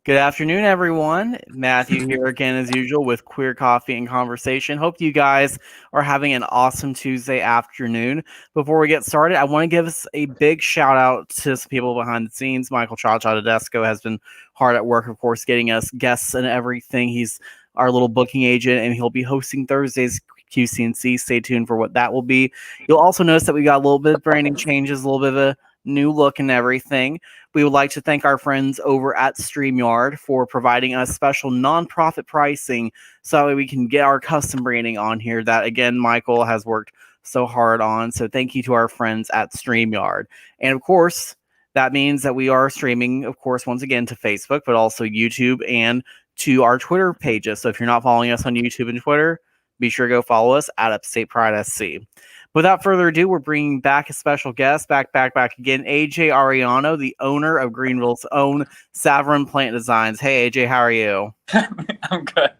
Good afternoon, everyone. Matthew here again, as usual, with Queer Coffee and Conversation. Hope you guys are having an awesome Tuesday afternoon. Before we get started, I want to give us a big shout out to some people behind the scenes. Michael Cha Tedesco has been hard at work, of course, getting us guests and everything. He's our little booking agent, and he'll be hosting Thursday's QCNC. Stay tuned for what that will be. You'll also notice that we got a little bit of branding changes, a little bit of a new look and everything. We would like to thank our friends over at StreamYard for providing us special nonprofit pricing so that way we can get our custom branding on here that, again, Michael has worked so hard on. So thank you to our friends at StreamYard. And, of course, that means that we are streaming, of course, once again to Facebook, but also YouTube and to our Twitter pages. So if you're not following us on YouTube and Twitter, be sure to go follow us at Upstate Pride SC. Without further ado, we're bringing back a special guest, back again, AJ Arellano, the owner of Greenville's own Savereign Plant Designs. Hey, AJ, how are you? I'm good.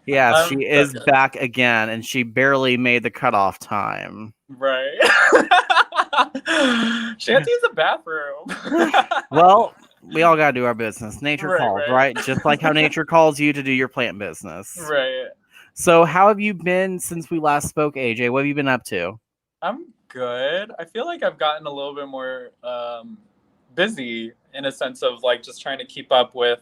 Yes, she is back again, and she barely made the cutoff time. Right. She had to use the bathroom. Well, we all got to do our business. Nature calls, right? Just like how nature calls you to do your plant business. Right. So how have you been since we last spoke, AJ? What have you been up to? I'm good. I feel like I've gotten a little bit more busy in a sense of like just trying to keep up with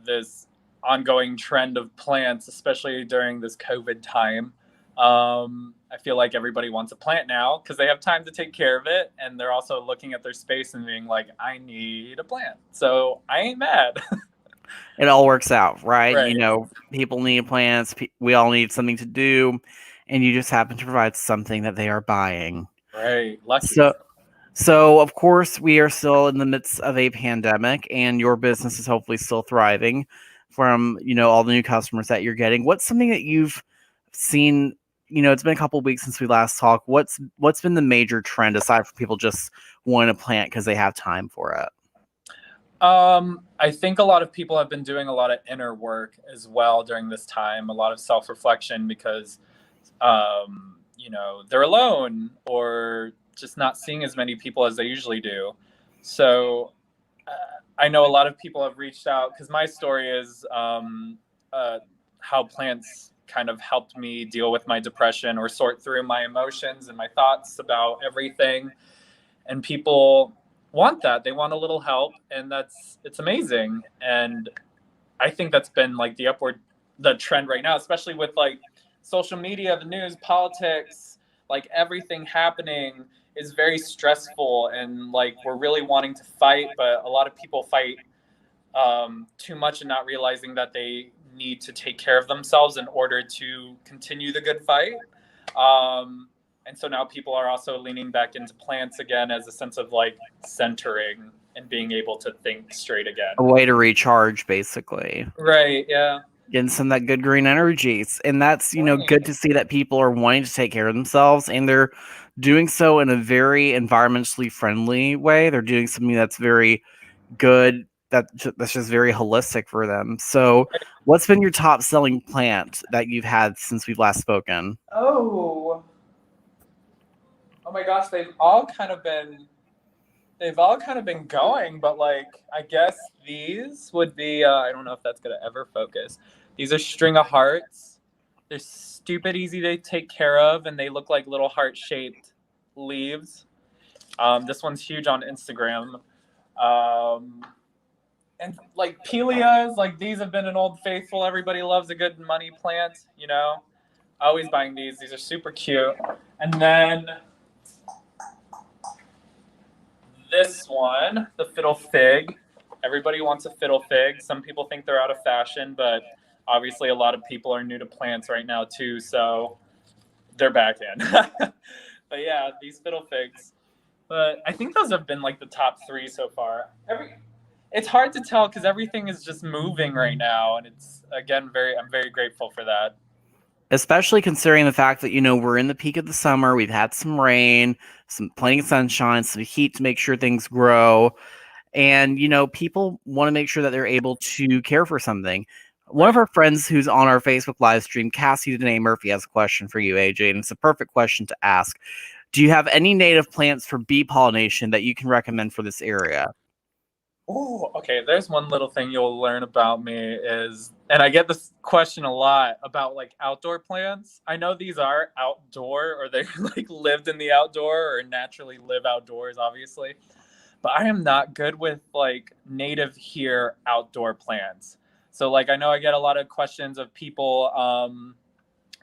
this ongoing trend of plants, especially during this COVID time. I feel like everybody wants a plant now because they have time to take care of it. And they're also looking at their space and being like, I need a plant. So I ain't mad. It all works out, right? You know, people need plants. We all need something to do. And you just happen to provide something that they are buying. Right. Lucky. So, of course, we are still in the midst of a pandemic, and your business is hopefully still thriving from, all the new customers that you're getting. What's something that you've seen? It's been a couple of weeks since we last talked. What's been the major trend aside from people just wanting to plant because they have time for it? I think a lot of people have been doing a lot of inner work as well during this time, a lot of self-reflection because, they're alone or just not seeing as many people as they usually do. So I know a lot of people have reached out because my story is how plants kind of helped me deal with my depression or sort through my emotions and my thoughts about everything. And people want that. They want a little help, and it's amazing. And I think that's been like the trend right now, especially with like social media, the news, politics, like everything happening is very stressful, and like we're really wanting to fight, but a lot of people fight too much and not realizing that they need to take care of themselves in order to continue the good fight. And so now people are also leaning back into plants again as a sense of like centering and being able to think straight again. A way to recharge, basically. Right, yeah. Getting some of that good green energy. And that's, good to see that people are wanting to take care of themselves, and they're doing so in a very environmentally friendly way. They're doing something that's very good, that's just very holistic for them. So what's been your top selling plant that you've had since we've last spoken? Oh my gosh, they've all kind of been going, but like I guess these would be I don't know if that's gonna ever focus. These are string of hearts. They're stupid easy to take care of, and they look like little heart-shaped leaves. This one's huge on Instagram. And like Pelias, like these have been an old faithful. Everybody loves a good money plant, Always buying these. These are super cute. And then this one, the fiddle fig. Everybody wants a fiddle fig. Some people think they're out of fashion, but obviously a lot of people are new to plants right now too, so they're back in. But yeah, these fiddle figs. But I think those have been like the top 3 so far. It's hard to tell because everything is just moving right now, and it's again I'm very grateful for that. Especially considering the fact that, we're in the peak of the summer. We've had some rain, plenty of sunshine, some heat to make sure things grow. And, people want to make sure that they're able to care for something. One of our friends who's on our Facebook live stream, Cassie Danae Murphy, has a question for you, AJ, and it's a perfect question to ask. Do you have any native plants for bee pollination that you can recommend for this area? Oh, okay. There's one little thing you'll learn about me is, and I get this question a lot about like outdoor plants. I know these are outdoor or they like lived in the outdoor or naturally live outdoors, obviously. But I am not good with like native here outdoor plants. So like I know I get a lot of questions of people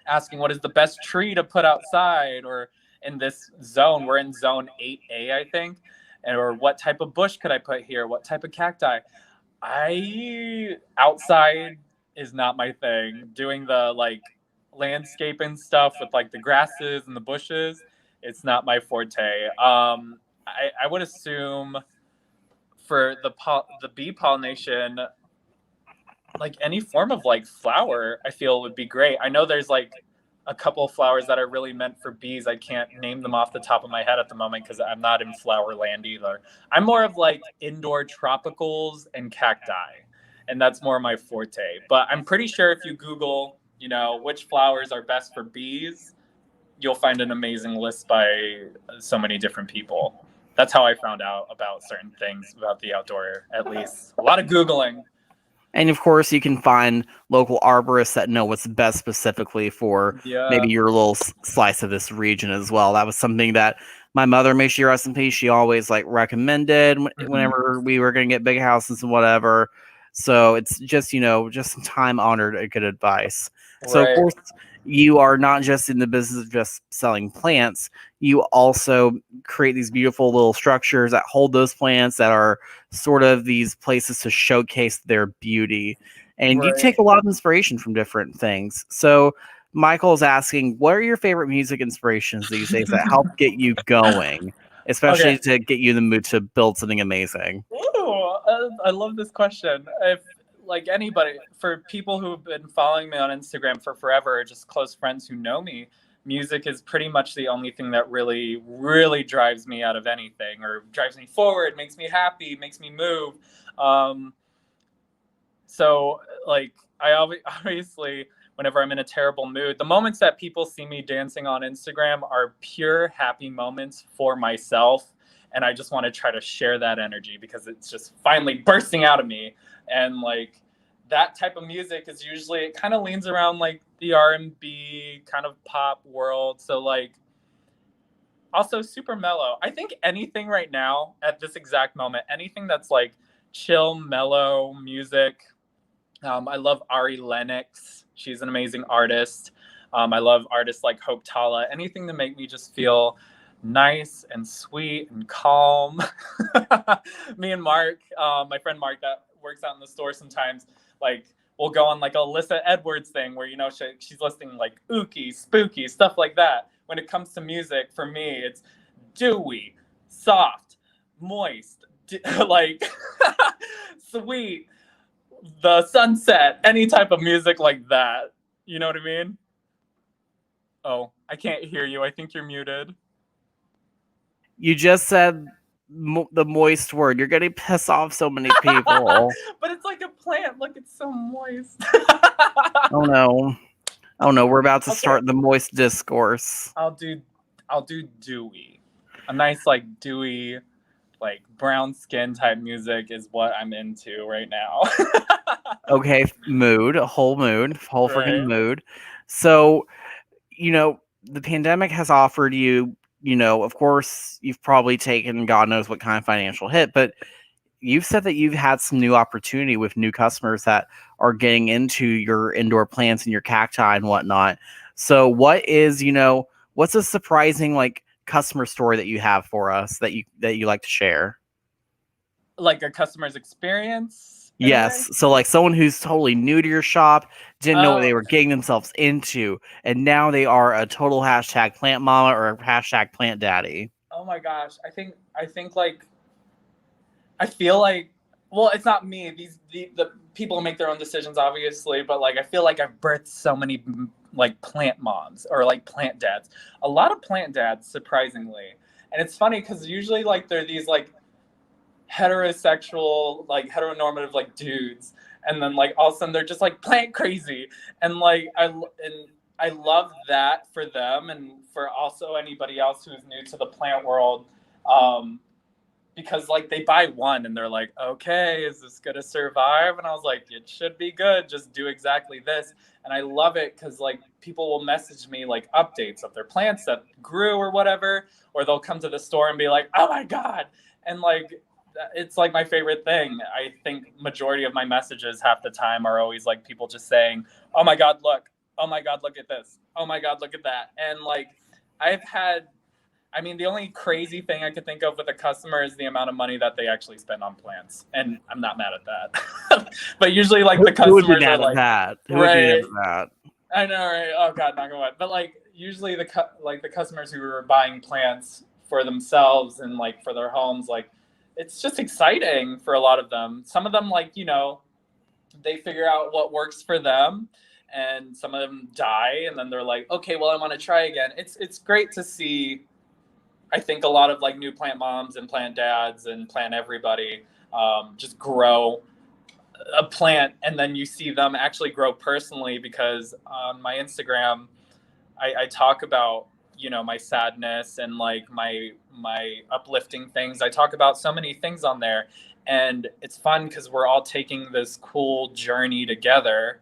asking what is the best tree to put outside, or in this zone, we're in zone 8A, I think, and or what type of bush could I put here? What type of cacti? I outside is not my thing. Doing the like landscaping stuff with like the grasses and the bushes, it's not my forte. I would assume for the bee pollination, like any form of like flower, I feel would be great. I know there's like a couple of flowers that are really meant for bees. I can't name them off the top of my head at the moment because I'm not in flower land either. I'm more of like indoor tropicals and cacti, and that's more my forte. But I'm pretty sure if you Google, you know, which flowers are best for bees, you'll find an amazing list by so many different people. That's how I found out about certain things about the outdoor, at least. A lot of Googling. And of course, you can find local arborists that know what's best specifically for Yeah. maybe your little slice of this region as well. That was something that my mother, may she rest in peace, she always like recommended whenever we were going to get big houses and whatever. So it's just, just time honored good advice. So of Right. course, you are not just in the business of just selling plants. You also create these beautiful little structures that hold those plants, that are sort of these places to showcase their beauty. And you Right. take a lot of inspiration from different things. So Michael's asking, what are your favorite music inspirations these days that help get you going, Okay. especially to get you in the mood to build something amazing? Ooh, I love this question. If like anybody, for people who've been following me on Instagram for forever, or just close friends who know me, music is pretty much the only thing that really, really drives me out of anything, or drives me forward, makes me happy, makes me move. Um, so like obviously whenever I'm in a terrible mood, the moments that people see me dancing on Instagram are pure happy moments for myself, and I just want to try to share that energy because it's just finally bursting out of me. And like that type of music is usually, it kind of leans around like the R&B kind of pop world, so like also super mellow. I think anything right now at this exact moment, anything that's like chill mellow music. I love Ari Lennox. She's an amazing artist. I love artists like Hope Tala. Anything to make me just feel nice and sweet and calm. Me and Mark, my friend Mark that works out in the store sometimes, like we'll go on like a Alyssa Edwards thing where, she's listing like ooky, spooky, stuff like that. When it comes to music, for me, it's dewy, soft, moist, like sweet, the sunset, any type of music like that. You know what I mean? Oh, I can't hear you. I think you're muted. You just said the moist word. You're going to piss off so many people. But it's like a plant. Look, it's so moist. Oh no. Oh no, we're about to Okay. start the moist discourse. I'll do dewy. A nice like dewy, like brown skin type music is what I'm into right now. Okay, mood, whole freaking Right. mood. So, the pandemic has offered you, of course, you've probably taken God knows what kind of financial hit, but you've said that you've had some new opportunity with new customers that are getting into your indoor plants and your cacti and whatnot. So, what's a surprising like customer story that you have for us that you like to share? Like a customer's experience in a way. Yes. So like someone who's totally new to your shop, didn't know what Oh, they were getting themselves into, and now they are a total hashtag plant mama or a hashtag plant daddy. oh my gosh. I think like I feel like, well, it's not me. The people make their own decisions, obviously, but like I feel like I've birthed so many like plant moms or like plant dads. A lot of plant dads, surprisingly, and it's funny because usually like they're these like heterosexual, like heteronormative like dudes, and then like all of a sudden they're just like plant crazy, and like I love that for them and for also anybody else who's new to the plant world. because like they buy one and they're like, okay, is this gonna survive? And I was like, it should be good, just do exactly this. And I love it because like people will message me like updates of their plants that grew or whatever, or they'll come to the store and be like, oh my god. And like it's like my favorite thing. I think majority of my messages half the time are always like people just saying, oh my god, look, oh my god, look at this, oh my god, look at that. And like I've had, I mean, the only crazy thing I could think of with a customer is the amount of money that they actually spend on plants, and I'm not mad at that. But usually, like the Who would be customers mad are at like, that? Who would be mad right? at that? I know, right? Oh god, not gonna lie. But like usually the customers who are buying plants for themselves and like for their homes, like it's just exciting for a lot of them. Some of them, like, you know, they figure out what works for them, and some of them die, and then they're like, okay, well, I want to try again. It's great to see. I think a lot of like new plant moms and plant dads and plant everybody just grow a plant, and then you see them actually grow personally, because on my Instagram, I talk about, you know, my sadness and like my uplifting things. I talk about so many things on there, and it's fun because we're all taking this cool journey together,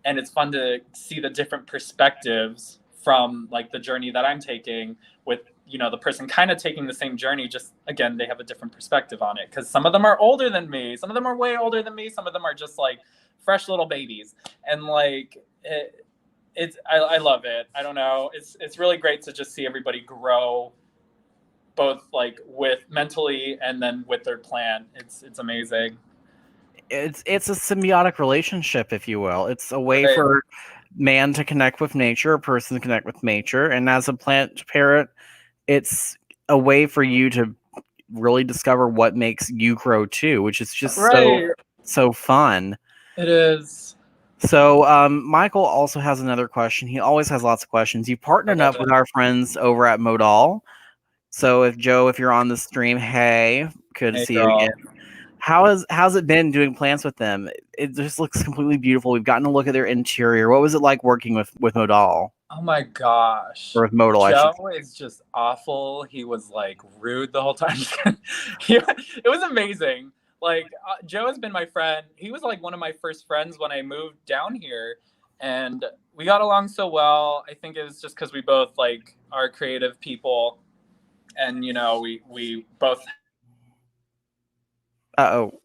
and it's fun to see the different perspectives from like the journey that I'm taking with, you know, the person kind of taking the same journey, just again they have a different perspective on it, because some of them are older than me, some of them are way older than me, some of them are just like fresh little babies, and like I love it. I don't know, it's really great to just see everybody grow, both like with mentally and then with their plant. It's amazing. It's a symbiotic relationship, if you will. It's a way Right. for man to connect with nature, a person to connect with nature, and as a plant parent, it's a way for you to really discover what makes you grow too, which is just Right. so fun. It is. So Michael also has another question. He always has lots of questions. You I partnered love up it. with our friends over at Modal. So if Joe, if you're on the stream, hey, good to Hey see you girl. again. How's it been doing plants with them? It just looks completely beautiful. We've gotten to look at their interior. What was it like working with Modal? Oh my gosh. Or with Modal, I should Joe is just awful. He was like rude the whole time. It was amazing. Like Joe has been my friend. He was like one of my first friends when I moved down here, and we got along so well. I think it was just because we both like are creative people, and you know we both. Uh-oh.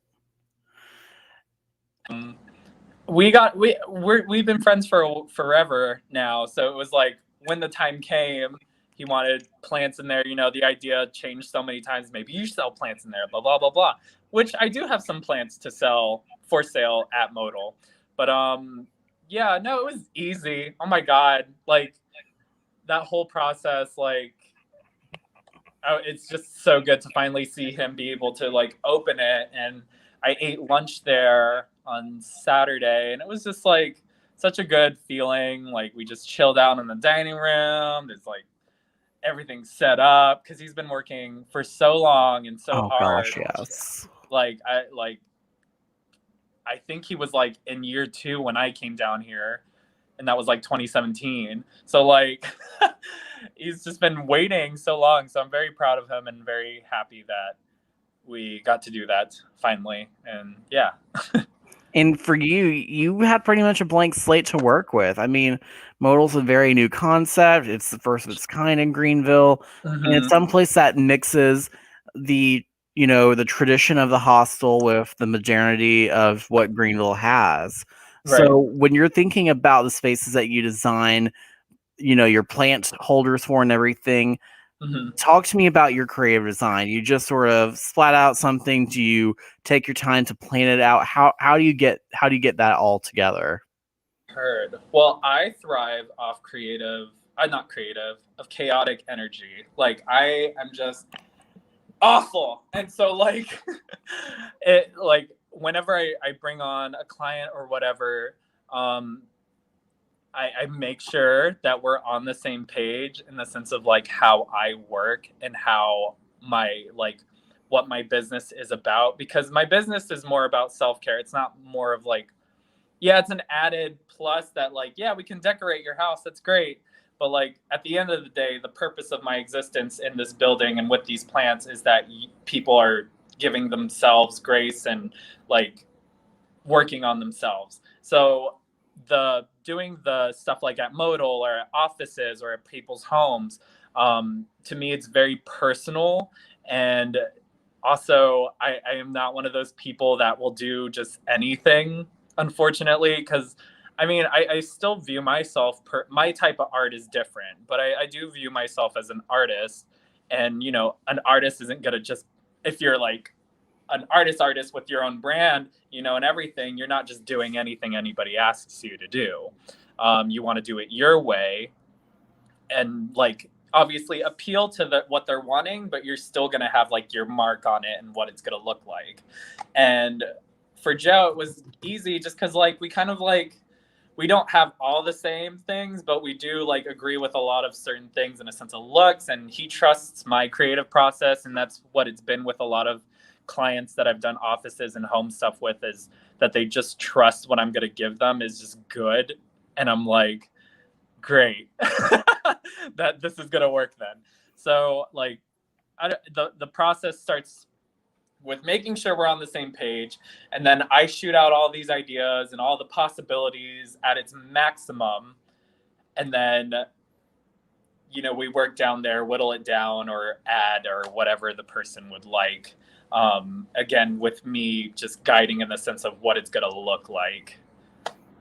We've been friends for forever now, so it was like when the time came, he wanted plants in there. You know, the idea changed so many times. Maybe you sell plants in there, blah blah blah blah. Which I do have some plants to sell for sale at Modal, but yeah, no, it was easy. Oh my god, like that whole process, like it's just so good to finally see him be able to like open it. And I ate lunch there on Saturday, and it was just like such a good feeling. Like we just chilled out in the dining room. There's like everything set up because he's been working for so long and so Oh hard. gosh, yes. Like I think he was like in year 2 when I came down here, and that was like 2017. So like he's just been waiting so long. So I'm very proud of him and very happy that we got to do that finally. And yeah. And for you, you had pretty much a blank slate to work with. I mean, Modal's a very new concept. It's the first of its kind in Greenville. And it's someplace that mixes the, you know, the tradition of the hostel with the modernity of what Greenville has. Right. So when you're thinking about the spaces that you design, you know, your plant holders for and everything, talk to me about your creative design. You just sort of splat out something? Do you take your time to plan it out? How do you get that all together? Heard. Well, I thrive off of chaotic energy. Like I am just awful. And so like it like whenever I bring on a client or whatever, I make sure that we're on the same page in the sense of like how I work and how my like what my business is about, because my business is more about self-care. It's not more of like, yeah, it's an added plus that like, yeah, we can decorate your house. That's great. But like at the end of the day, the purpose of my existence in this building and with these plants is that people are giving themselves grace and like working on themselves. So the doing the stuff like at Modal or at offices or at people's homes, to me, it's very personal. And also, I am not one of those people that will do just anything, unfortunately, because I mean, I still view myself, my type of art is different, but I do view myself as an artist. And, you know, an artist isn't going to just, if you're like an artist with your own brand, you know, and everything, you're not just doing anything anybody asks you to do. You want to do it your way and like obviously appeal to what they're wanting, but you're still going to have like your mark on it and what it's going to look like. And for Joe, it was easy just because like we kind of like, we don't have all the same things, but we do like agree with a lot of certain things in a sense of looks. And he trusts my creative process. And that's what it's been with a lot of clients that I've done offices and home stuff with, is that they just trust what I'm going to give them is just good. And I'm like, great, that this is going to work then. So like the process starts with making sure we're on the same page. And then I shoot out all these ideas and all the possibilities at its maximum. And then, you know, we work down there, whittle it down or add or whatever the person would like. Again, with me just guiding in the sense of what it's going to look like.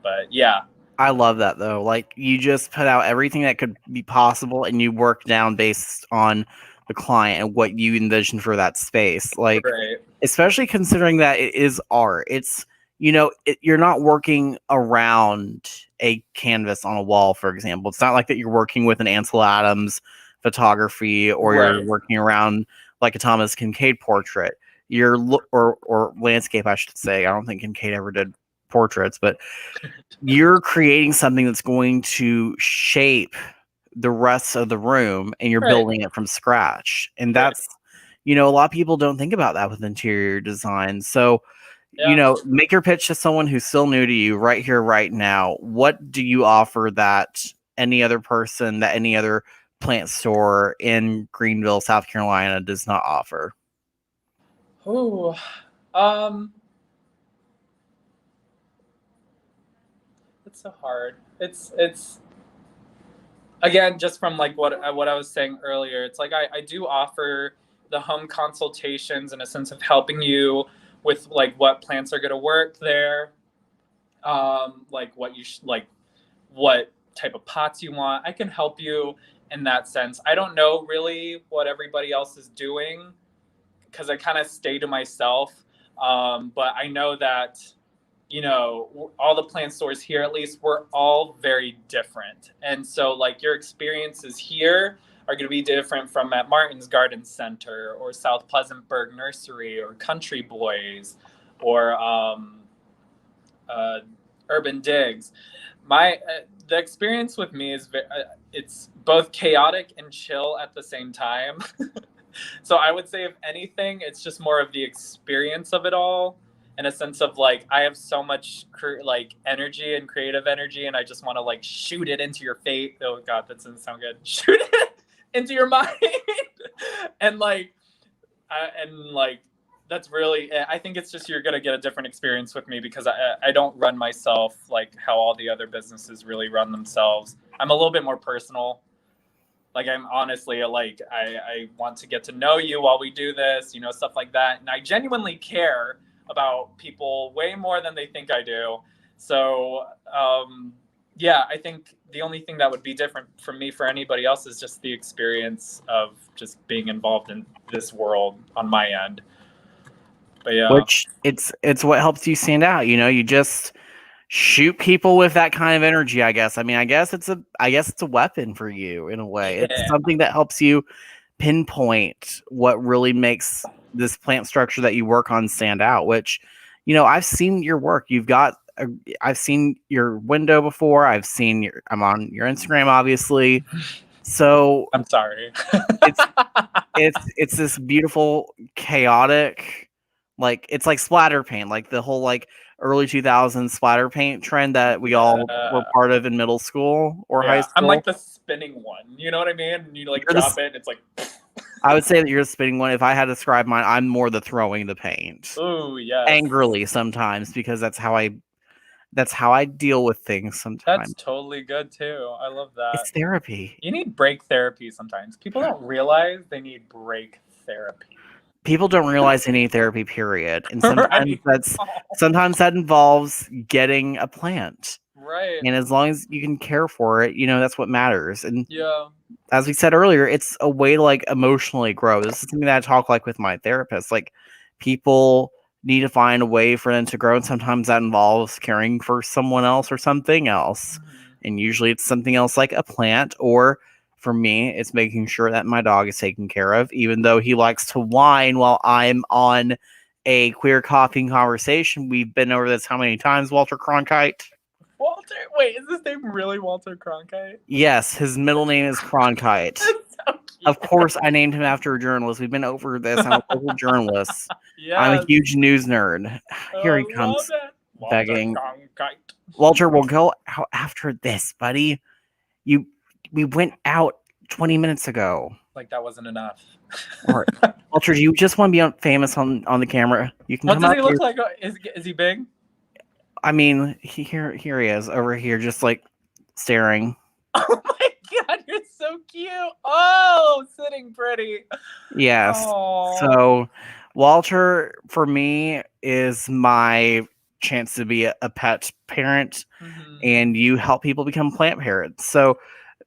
But yeah. I love that though. Like you just put out everything that could be possible and you work down based on the client and what you envision for that space. Like, Right. Especially considering that it is art. It's, you know, you're not working around a canvas on a wall, for example. It's not like that you're working with an Ansel Adams photography or Right. you're working around like a Thomas Kincaid portrait. Or landscape, I should say. I don't think Kincaid ever did portraits, but you're creating something that's going to shape the rest of the room and you're Right. building it from scratch. And that's, you know, a lot of people don't think about that with interior design. So, you know, make your pitch to someone who's still new to you right here, right now. What do you offer that any other person, that any other plant store in Greenville, South Carolina does not offer? Oh, it's so hard. It's again, just from like what I was saying earlier, it's like I do offer the home consultations in a sense of helping you with like what plants are going to work there, like what you like what type of pots you want. I can help you in that sense. I don't know really what everybody else is doing because I kind of stay to myself, but I know that, you know, all the plant stores here, at least, we're all very different. And so like your experiences here are going to be different from at Martin's Garden Center or South Pleasantburg Nursery or Country Boys or Urban Digs. The experience with me is it's both chaotic and chill at the same time. So I would say, if anything, it's just more of the experience of it all, in a sense of like I have so much like energy and creative energy, and I just want to like shoot it into your fate. Oh God, that doesn't sound good. Shoot it into your mind, and like that's really. I think it's just you're gonna get a different experience with me because I don't run myself like how all the other businesses really run themselves. I'm a little bit more personal. Like I'm honestly like I want to get to know you while we do this, you know, stuff like that. And I genuinely care about people way more than they think I do. So yeah, I think the only thing that would be different from me for anybody else is just the experience of just being involved in this world on my end. But yeah, Which it's what helps you stand out. You know, you just shoot people with that kind of energy, I guess. I mean, I guess it's a weapon for you in a way. yeah. It's something that helps you pinpoint what really makes this plant structure that you work on stand out, which, you know, I've seen your work. I've seen your window before. I'm on your Instagram, obviously. So I'm sorry. it's this beautiful, chaotic, like it's like splatter paint, like the whole like early 2000s splatter paint trend that we all were part of in middle school or high school. I'm like the spinning one. You know what I mean? And you like You're drop it, and it's like. I would say that you're the spinning one. If I had to describe mine, I'm more the throwing the paint. Oh yes. Angrily sometimes, because that's how I deal with things sometimes. That's totally good too. I love that. It's therapy. You need break therapy sometimes. People don't realize they need break therapy. People don't realize they need therapy, period. And sometimes Right. sometimes that involves getting a plant. Right. And as long as you can care for it, that's what matters. And Yeah. as we said earlier, it's a way to like emotionally grow. This is something that I talk like with my therapist. Like, people need to find a way for them to grow, and sometimes that involves caring for someone else or something else. And usually it's something else like a plant, or for me, it's making sure that my dog is taken care of, even though he likes to whine while I'm on a queer coffee conversation. We've been over this how many times, Walter Cronkite? Walter, wait, is his name really Walter Cronkite? Yes, his middle name is Cronkite. So of course, I named him after a journalist. We've been over this. I'm a local journalist. Yes. I'm a huge news nerd. Here he comes, begging. Walter, we'll go out after this, buddy. We went out 20 minutes ago. Like that wasn't enough. All right. Walter, do you just want to be famous on the camera? You can. What does he look like? Is he big? I mean, here he is over here, just like staring. Oh my God, you're so cute. Oh, sitting pretty. Yes. Aww. So Walter, for me, is my chance to be a pet parent, and you help people become plant parents. So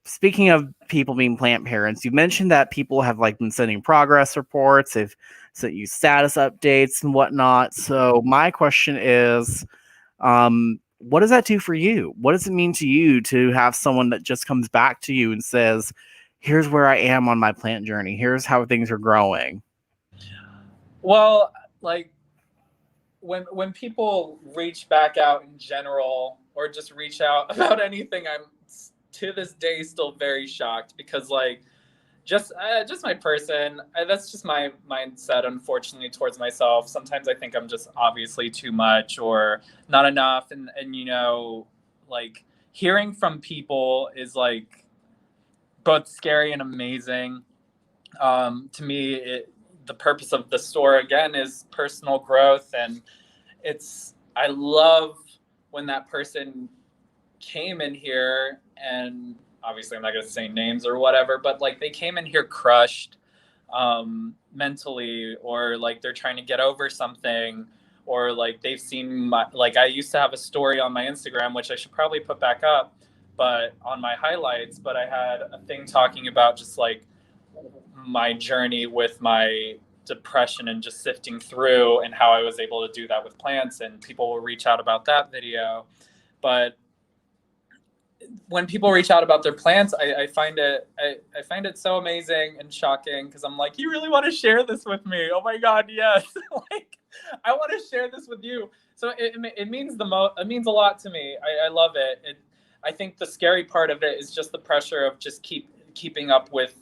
speaking of people being plant parents, you mentioned that people have like been sending progress reports, they've sent you status updates and whatnot. So my question is, what does that do for you? What does it mean to you to have someone that just comes back to you and says, here's where I am on my plant journey, here's how things are growing? Well, like when people reach back out in general, or just reach out about anything, I'm to this day still very shocked, because like just my person, that's just my mindset, unfortunately, towards myself. Sometimes I think I'm just obviously too much or not enough, and like hearing from people is like both scary and amazing. To me, the purpose of the store again is personal growth, and I love when that person came in here, and obviously I'm not going to say names or whatever, but like they came in here crushed mentally, or like they're trying to get over something, or like they've seen like I used to have a story on my Instagram, which I should probably put back up, but on my highlights, but I had a thing talking about just like my journey with my depression and just sifting through, and how I was able to do that with plants, and people will reach out about that video. But when people reach out about their plants, I find it so amazing and shocking, because I'm like, you really want to share this with me? Oh my God, yes. Like I want to share this with you. So it means it means a lot to me. I love it. I think the scary part of it is just the pressure of just keeping up with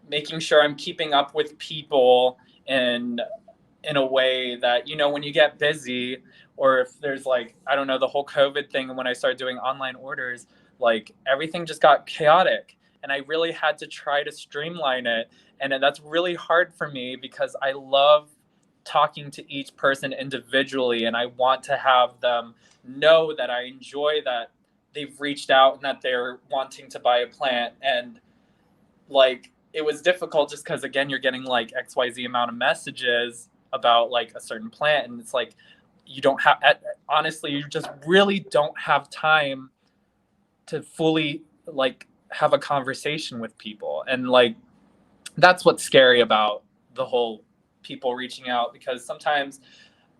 making sure I'm keeping up with people in a way that, when you get busy, or if there's like, I don't know, the whole COVID thing. And when I started doing online orders, like everything just got chaotic, and I really had to try to streamline it. And that's really hard for me, because I love talking to each person individually, and I want to have them know that I enjoy that they've reached out and that they're wanting to buy a plant. And like, it was difficult just because, again, you're getting like XYZ amount of messages about like a certain plant, and it's like, you don't have, honestly, you just really don't have time to fully like have a conversation with people. And like, that's what's scary about the whole people reaching out, because sometimes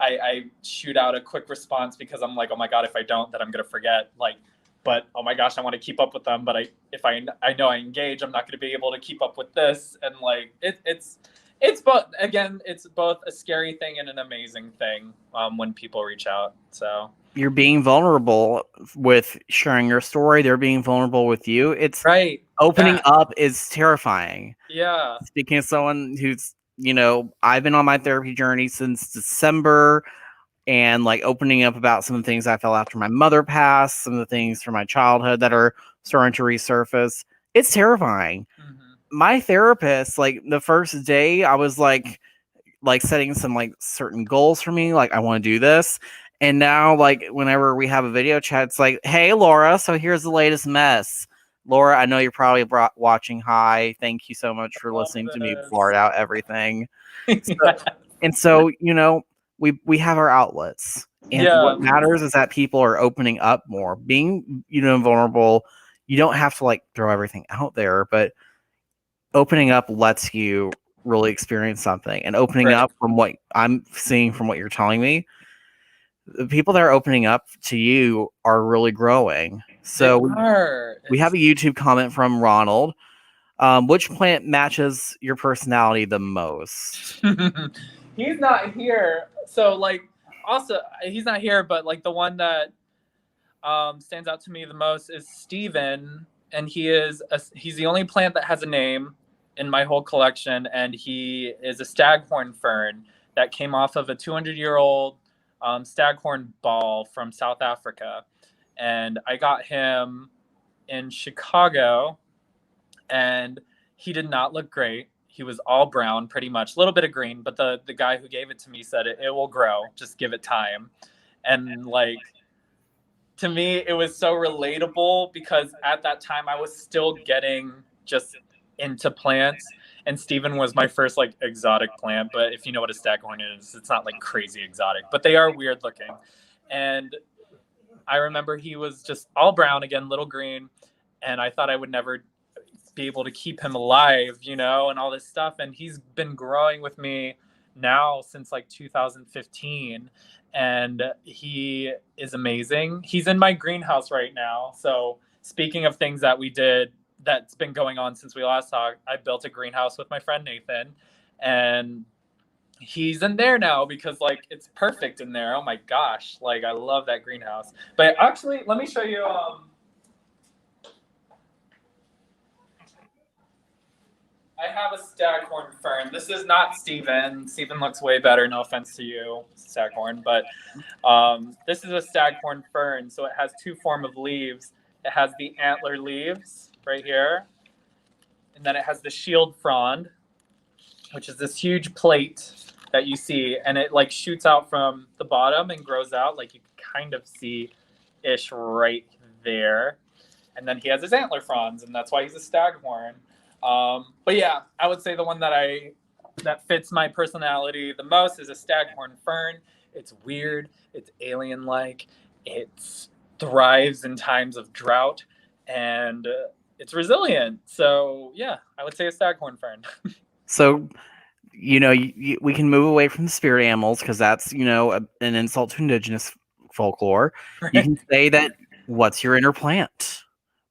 I shoot out a quick response because I'm like, oh my God, if I don't, then I'm going to forget. Like, but oh my gosh, I want to keep up with them. But if I know I engage, I'm not going to be able to keep up with this. And like, it's both, again, it's both a scary thing and an amazing thing when people reach out. So you're being vulnerable with sharing your story. They're being vulnerable with you. It's right. Opening up is terrifying. Yeah. Speaking of someone who's, I've been on my therapy journey since December, and like opening up about some of the things I felt after my mother passed, some of the things from my childhood that are starting to resurface. It's terrifying. My therapist, like the first day, I was like setting some like certain goals for me, like I want to do this. And now, like, whenever we have a video chat, it's like, hey, Laura, so here's the latest mess. Laura, I know you're probably watching. Hi. Thank you so much for listening to me blurt out everything. So, you know, we have our outlets. And what matters is that people are opening up more. Being, you know, vulnerable, you don't have to, like, throw everything out there, but opening up lets you really experience something. And opening up, from what I'm seeing from what you're telling me, the people that are opening up to you are really growing. So we have a YouTube comment from Ronald. Which plant matches your personality the most? He's not here. So, like, also, he's not here, but, like, the one that stands out to me the most is Steven. And he's the only plant that has a name in my whole collection. And he is a staghorn fern that came off of a 200-year-old staghorn ball from South Africa. And I got him in Chicago, and he did not look great. He was all brown, pretty much, a little bit of green, but the guy who gave it to me said it will grow, just give it time. And, like, to me, it was so relatable because at that time I was still getting just into plants. And Steven was my first, like, exotic plant. But if you know what a staghorn is, it's not, like, crazy exotic. But they are weird looking. And I remember he was just all brown again, little green. And I thought I would never be able to keep him alive, you know, and all this stuff. And he's been growing with me now since, like, 2015. And he is amazing. He's in my greenhouse right now. So speaking of things that we did, that's been going on since we last talked, I built a greenhouse with my friend Nathan, and he's in there now because, like, it's perfect in there. Oh my gosh, like, I love that greenhouse. But actually, let me show you. I have a staghorn fern. This is not Steven. Steven looks way better. No offense to you, staghorn, but this is a staghorn fern. So it has two form of leaves. It has the antler leaves right here, and then it has the shield frond, which is this huge plate that you see, and it, like, shoots out from the bottom and grows out, like you can kind of see ish right there. And then he has his antler fronds, and that's why he's a staghorn. But yeah, I would say the one that fits my personality the most is a staghorn fern. It's weird, it's alien-like, it thrives in times of drought, and it's resilient. So yeah, I would say a staghorn fern. So, you know, we can move away from the spirit animals because that's, you know, an insult to indigenous folklore. Right. You can say that, what's your inner plant?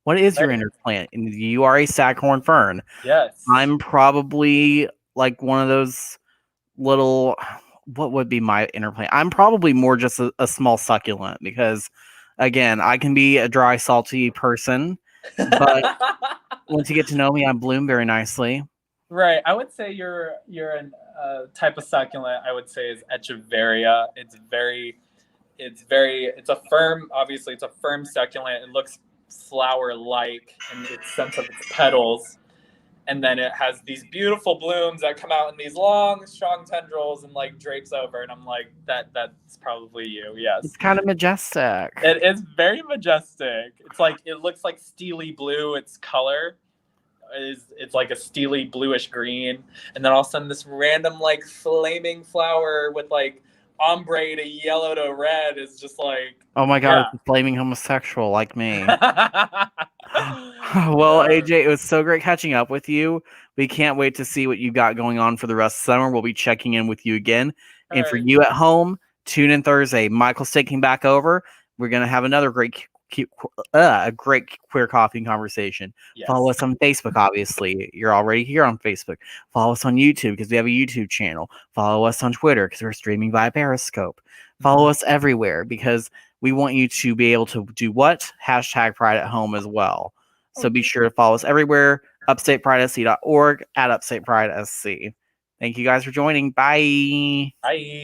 What is your inner plant? And you are a staghorn fern. Yes. I'm probably like one of those little, what would be my inner plant? I'm probably more just a small succulent because, again, I can be a dry, salty person, but once you get to know me, I bloom very nicely. Right. I would say you're a type of succulent. I would say is Echeveria. It's a firm. Obviously, it's a firm succulent. It looks flower-like in its sense of its petals, and then it has these beautiful blooms that come out in these long, strong tendrils and, like, drapes over. And I'm like, that's probably you. Yes. It's kind of majestic. It is very majestic. It's like, it looks like steely blue. Its color it's like a steely bluish green, and then all of a sudden this random, like, flaming flower with, like, ombre to yellow to red is just like, oh my god, it's flaming homosexual like me. Well, AJ, it was so great catching up with you. We can't wait to see what you got going on for the rest of summer. We'll be checking in with you again. All and right. For you at home, tune in Thursday. Michael's taking back over. We're going to have another great queer coffee conversation. Yes. Follow us on Facebook, obviously. You're already here on Facebook. Follow us on YouTube because we have a YouTube channel. Follow us on Twitter because we're streaming via Periscope. Follow us everywhere because we want you to be able to do what? Hashtag Pride at Home as well. So be sure to follow us everywhere. UpstatePrideSC.org, at UpstatePrideSC. Thank you guys for joining. Bye. Bye.